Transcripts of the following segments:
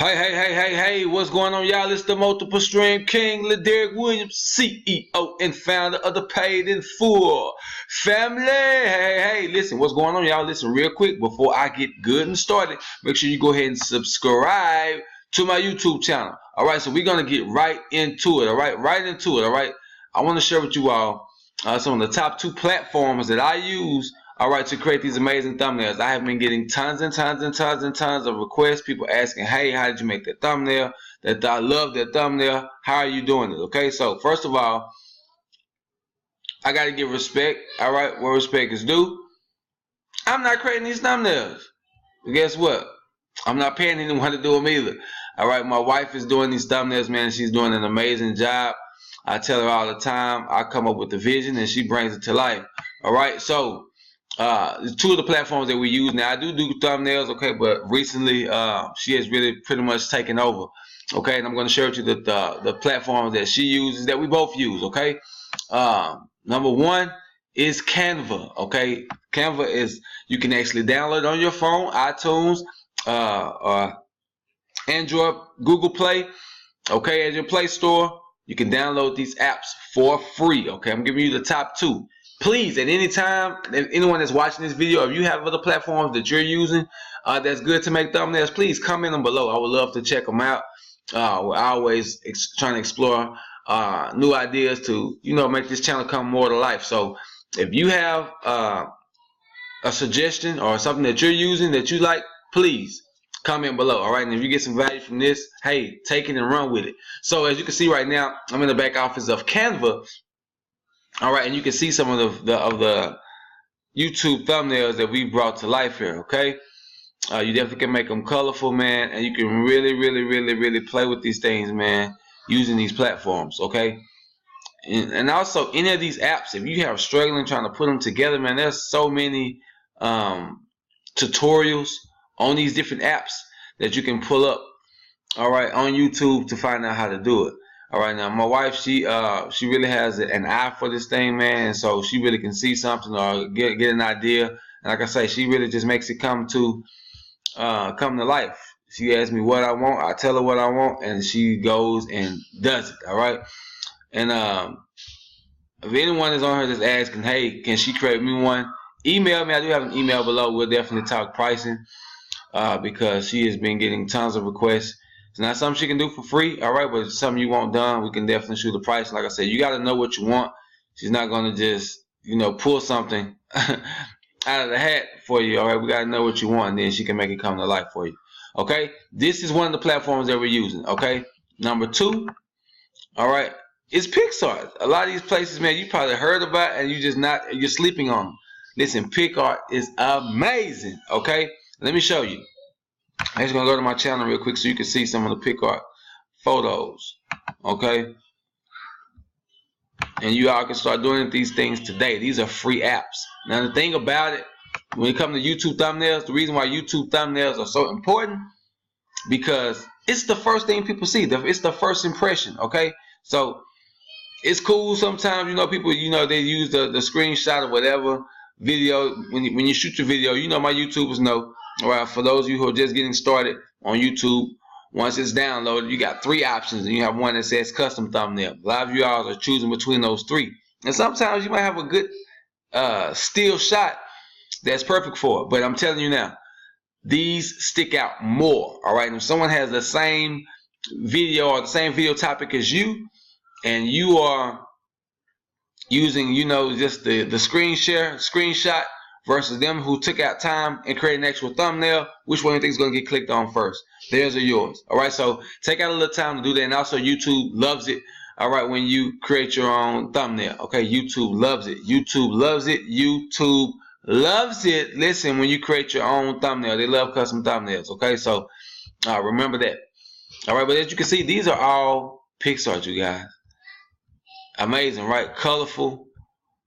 Hey, what's going on, y'all? It's the Multiple Stream King, Derek Williams, CEO and founder of the Paid in Full family. Hey, listen, what's going on, y'all? Listen, real quick, before I get good and started, make sure you go ahead and subscribe to my YouTube channel. All right, so we're going to get right into it, all right? All right? I want to share with you all some of the top 2 platforms that I use, all right, to create these amazing thumbnails. I have been getting tons of requests, people asking, hey, how did you make that thumbnail? I love that thumbnail. How are you doing it? Okay, so first of all, I got to give respect, all right, where respect is due. I'm not creating these thumbnails. But guess what? I'm not paying anyone to do them either. All right, my wife is doing these thumbnails, man. She's doing an amazing job. I tell her all the time, I come up with the vision and she brings it to life. All right, so 2 of the platforms that we use now. I do thumbnails, okay, but recently she has really pretty much taken over, okay, and I'm going to share with you the platforms that she uses that we both use, okay. Number 1 is Canva, okay. Canva is, you can actually download on your phone, iTunes, Android, Google Play, okay, at your Play Store. You can download these apps for free, okay. I'm giving you the top 2. Please, at any time, if anyone that's watching this video, if you have other platforms that you're using that's good to make thumbnails, please comment them below. I would love to check them out. We're always trying to explore new ideas to, make this channel come more to life. So if you have a suggestion or something that you're using that you like, please comment below. All right, and if you get some value from this, hey, take it and run with it. So as you can see right now, I'm in the back office of Canva. All right, and you can see some of the YouTube thumbnails that we brought to life here, okay? You definitely can make them colorful, man, and you can really play with these things, man, using these platforms, okay? And also, any of these apps, if you have struggling trying to put them together, man, there's so many tutorials on these different apps that you can pull up, all right, on YouTube to find out how to do it. All right, now my wife, she really has an eye for this thing, man, and so she really can see something or get an idea. And like I say, she really just makes it come to life. She asks me what I want, I tell her what I want, and she goes and does it. All right, and if anyone is on here just asking, hey, can she create me one? Email me. I do have an email below. We'll definitely talk pricing because she has been getting tons of requests. It's not something she can do for free, all right, but it's something you want done, we can definitely shoot the price. Like I said, you got to know what you want. She's not going to just, pull something out of the hat for you, all right? We got to know what you want, and then she can make it come to life for you, okay? This is one of the platforms that we're using, okay? Number 2, all right, is PicsArt. A lot of these places, man, you probably heard about, and you're sleeping on them. Listen, PicsArt is amazing, okay? Let me show you. I'm just going to go to my channel real quick so you can see some of the PicsArt photos, okay? And you all can start doing these things today. These are free apps. Now, the thing about it, when it comes to YouTube thumbnails, the reason why YouTube thumbnails are so important, because it's the first thing people see. It's the first impression, okay? So it's cool sometimes, people, they use the screenshot or whatever video. When you shoot your video, my YouTubers know. All right, for those of you who are just getting started on YouTube, once it's downloaded, you got 3 options, and you have one that says custom thumbnail. A lot of you all are choosing between those 3, and sometimes you might have a good still shot that's perfect for it. But I'm telling you now, these stick out more. All right, and if someone has the same video or the same video topic as you, and you are using, just the screenshot versus them who took out time and created an actual thumbnail, which one do you think is going to get clicked on first? Theirs or yours. All right, so take out a little time to do that. And also, YouTube loves it, all right, when you create your own thumbnail. Okay, YouTube loves it. YouTube loves it. YouTube loves it. Listen, when you create your own thumbnail, they love custom thumbnails. Okay, so remember that. All right, but as you can see, these are all PicsArt, you guys. Amazing, right? Colorful.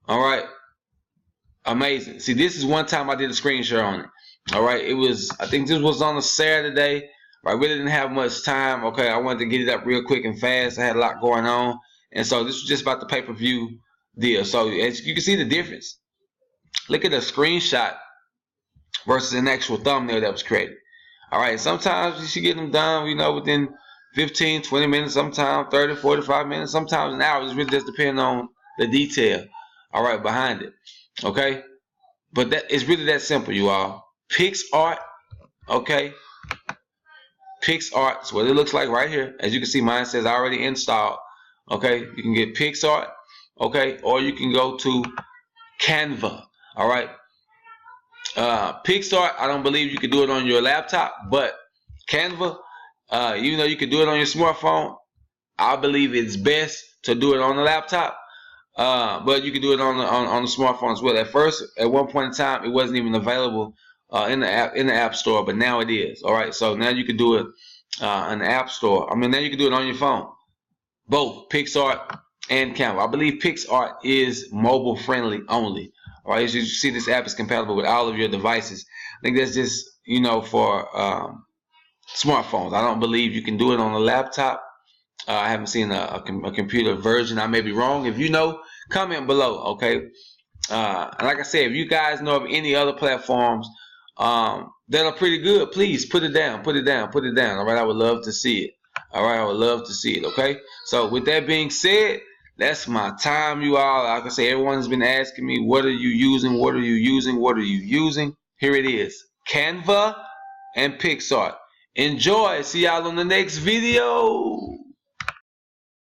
All right. Amazing. See, this is one time I did a screen share on it. All right, I think this was on a Saturday. I really didn't have much time. Okay, I wanted to get it up real quick and fast. I had a lot going on, and so this was just about the pay-per-view deal. So as you can see the difference. Look at the screenshot versus an actual thumbnail that was created. All right, sometimes you should get them done, you know, within 15, 20 minutes, sometimes 30, 45 minutes, sometimes an hour. It really just depends on the detail, all right, behind it, okay? But that it's really that simple, you all. PixArt, okay? PixArt is what it looks like right here. As you can see, mine says already installed, okay? You can get PixArt, okay? Or you can go to Canva, all right? PixArt, I don't believe you can do it on your laptop, but Canva, even though you can do it on your smartphone, I believe it's best to do it on the laptop. But you can do it on the smartphone as well. At first, at one point in time, it wasn't even available in the app store, but now it is. All right, so now you can do it in the app store. I mean, now you can do it on your phone. Both PixArt and Canva. I believe PixArt is mobile friendly only. All right, as you see, this app is compatible with all of your devices. I think that's just, you know, for smartphones. I don't believe you can do it on a laptop. I haven't seen a computer version. I may be wrong. If you know, comment below, okay? And like I said, if you guys know of any other platforms that are pretty good, please put it down, put it down, put it down. All right, I would love to see it. All right, I would love to see it, okay? So with that being said, that's my time, you all. Like I say, everyone's been asking me, what are you using? What are you using? What are you using? Here it is, Canva and PixArt. Enjoy. See y'all on the next video.